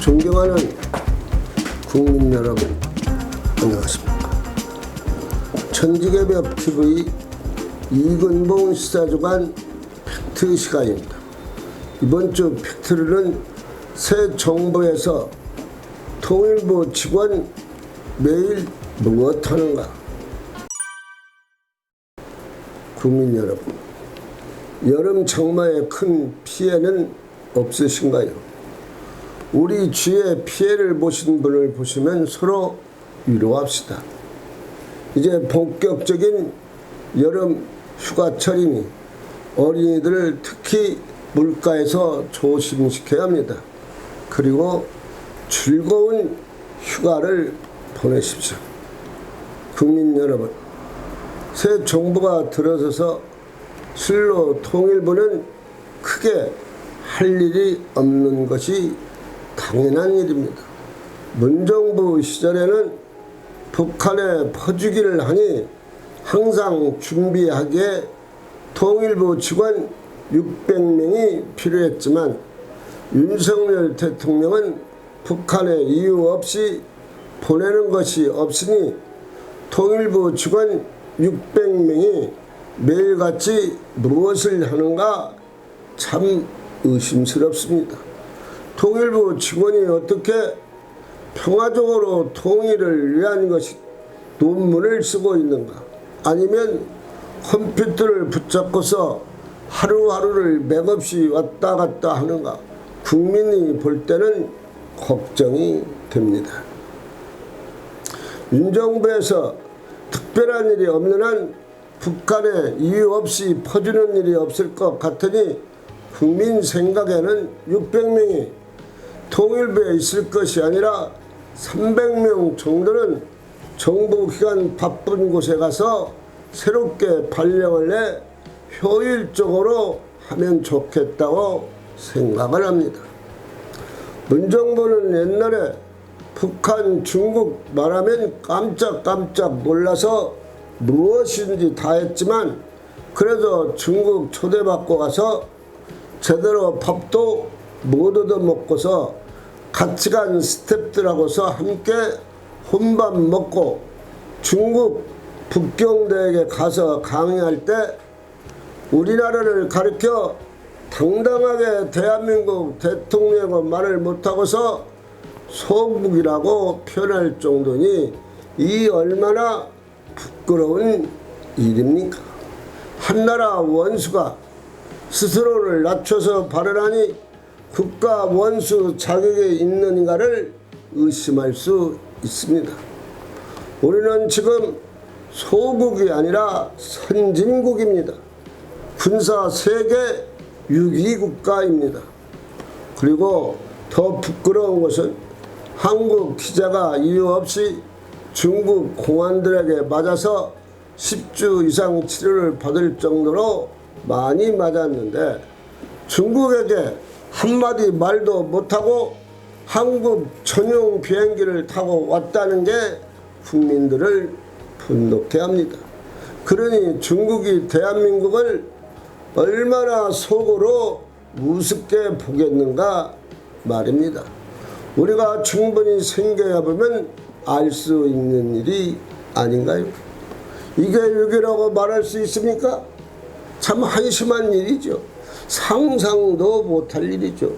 존경하는 국민 여러분, 안녕하십니까. 천지개벽 TV 이근봉 시사주간 팩트 시간입니다. 이번 주 팩트는 새 정부에서 통일부 직원 매일 무엇하는가. 국민 여러분, 여름 장마의 큰 피해는 없으신가요? 우리 주위에 피해를 보신 분을 보시면 서로 위로합시다. 이제 본격적인 여름 휴가철이니 어린이들을 특히 물가에서 조심시켜야 합니다. 그리고 즐거운 휴가를 보내십시오. 국민 여러분, 새 정부가 들어서서 실로 통일부는 크게 할 일이 없는 것이 당연한 일입니다. 문정부 시절에는 북한에 퍼주기를 하니 항상 준비하기에 통일부 직원 600명이 필요했지만 윤석열 대통령은 북한에 이유 없이 보내는 것이 없으니 통일부 직원 600명이 매일같이 무엇을 하는가 참 의심스럽습니다. 통일부 직원이 어떻게 평화적으로 통일을 위한 것이 논문을 쓰고 있는가, 아니면 컴퓨터를 붙잡고서 하루하루를 맥없이 왔다 갔다 하는가, 국민이 볼 때는 걱정이 됩니다. 윤정부에서 특별한 일이 없는 한 북한에 이유 없이 퍼주는 일이 없을 것 같으니 국민 생각에는 600명이 통일부에 있을 것이 아니라 300명 정도는 정부기관 바쁜 곳에 가서 새롭게 발령을 내 효율적으로 하면 좋겠다고 생각을 합니다. 문정부는 옛날에 북한, 중국 말하면 깜짝깜짝 놀라서 무엇인지 다 했지만 그래도 중국 초대받고 가서 제대로 밥도 못 얻어먹고서 같이 간 스태프들하고서 함께 혼밥 먹고 중국 북경대에 가서 강의할 때 우리나라를 가리켜 당당하게 대한민국 대통령이라고 말을 못하고서 소국이라고 표현할 정도니 이 얼마나 부끄러운 일입니까? 한나라 원수가 스스로를 낮춰서 발언하니 국가 원수 자격에 있는가를 의심할 수 있습니다. 우리는 지금 소국이 아니라 선진국입니다. 군사 세계 6위 국가입니다. 그리고 더 부끄러운 것은 한국 기자가 이유 없이 중국 공안들에게 맞아서 10주 이상 치료를 받을 정도로 많이 맞았는데 중국에게 한마디 말도 못하고 한국 전용 비행기를 타고 왔다는 게 국민들을 분노케 합니다. 그러니 중국이 대한민국을 얼마나 속으로 우습게 보겠는가 말입니다. 우리가 충분히 생겨야 보면 알 수 있는 일이 아닌가요? 이게 유교라고 말할 수 있습니까? 참 한심한 일이죠. 상상도 못할 일이죠.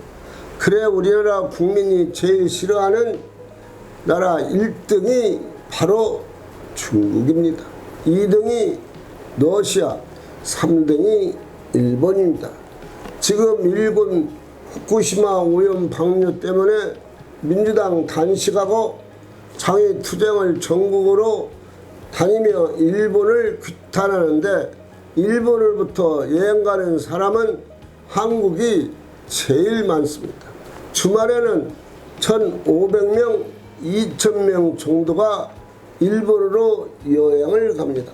그래 우리나라 국민이 제일 싫어하는 나라 1등이 바로 중국입니다. 2등이 러시아, 3등이 일본입니다. 지금 일본 후쿠시마 오염 방류 때문에 민주당 단식하고 장애 투쟁을 전국으로 다니며 일본을 규탄하는데 일본으로부터 여행 가는 사람은 한국이 제일 많습니다. 주말에는 1,500명, 2,000명 정도가 일본으로 여행을 갑니다.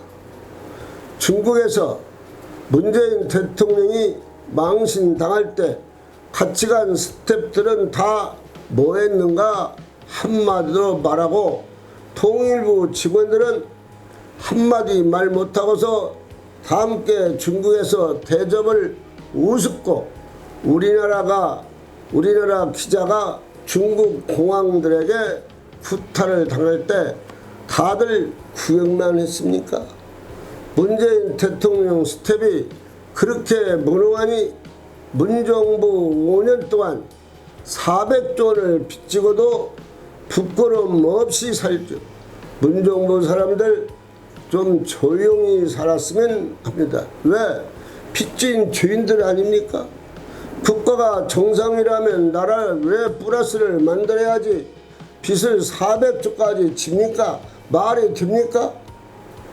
중국에서 문재인 대통령이 망신당할 때 같이 간 스태프들은 다 뭐 했는가 한마디로 말하고 통일부 직원들은 한마디 말 못하고서 다 함께 중국에서 대접을 우습고 우리나라 기자가 중국 공황들에게 구타를 당할 때 다들 구역만 했습니까? 문재인 대통령 스텝이 그렇게 무능하니 문정부 5년 동안 400조 원을 빚지고도 부끄러움 없이 살죠. 문정부 사람들 좀 조용히 살았으면 합니다. 왜? 빚진 죄인들 아닙니까? 국가가 정상이라면 나라를 왜 플러스를 만들어야지 빚을 400조까지 집니까? 말이 됩니까?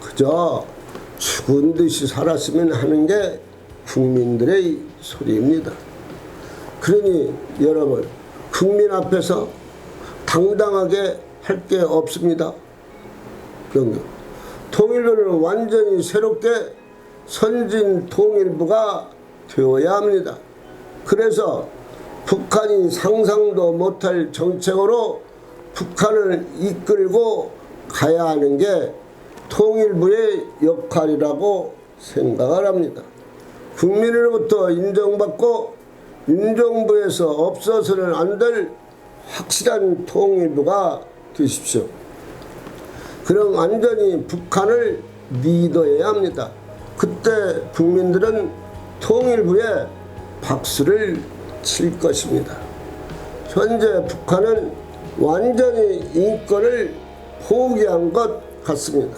그저 죽은 듯이 살았으면 하는 게 국민들의 소리입니다. 그러니 여러분, 국민 앞에서 당당하게 할 게 없습니다. 통일부는 완전히 새롭게 선진 통일부가 되어야 합니다. 그래서 북한이 상상도 못할 정책으로 북한을 이끌고 가야 하는 게 통일부의 역할이라고 생각을 합니다. 국민으로부터 인정받고 윤정부에서 없어서는 안 될 확실한 통일부가 되십시오. 그럼 완전히 북한을 리더해야 합니다. 그때 국민들은 통일부에 박수를 칠 것입니다. 현재 북한은 완전히 인권을 포기한 것 같습니다.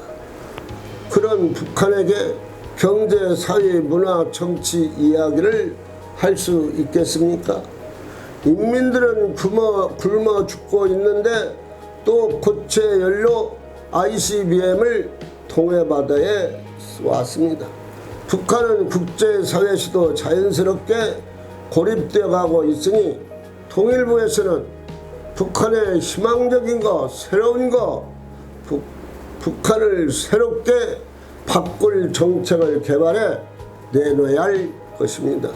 그런 북한에게 경제, 사회, 문화, 정치 이야기를 할 수 있겠습니까? 인민들은 굶어 죽고 있는데 또 고체 연료 ICBM을 동해바다에 쏘았습니다. 북한은 국제사회에서도 자연스럽게 고립되어 가고 있으니 통일부에서는 북한의 희망적인 거, 새로운 거, 북한을 새롭게 바꿀 정책을 개발해 내놓아야 할 것입니다.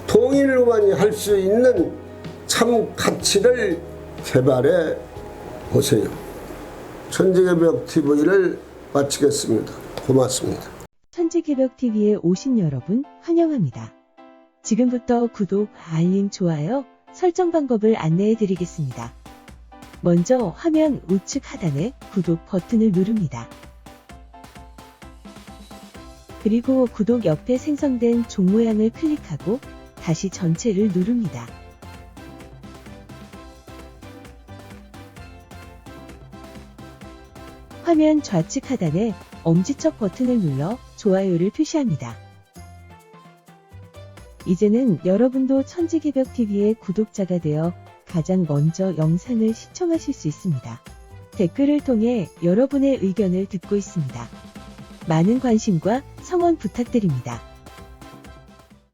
통일로만이 할 수 있는 참 가치를 개발해 보세요. 천지개벽TV를 마치겠습니다. 고맙습니다. 천지개벽TV에 오신 여러분 환영합니다. 지금부터 구독, 알림, 좋아요, 설정 방법을 안내해 드리겠습니다. 먼저 화면 우측 하단에 구독 버튼을 누릅니다. 그리고 구독 옆에 생성된 종 모양을 클릭하고 다시 전체를 누릅니다. 화면 좌측 하단에 엄지척 버튼을 눌러 좋아요를 표시합니다. 이제는 여러분도 천지개벽TV의 구독자가 되어 가장 먼저 영상을 시청하실 수 있습니다. 댓글을 통해 여러분의 의견을 듣고 있습니다. 많은 관심과 성원 부탁드립니다.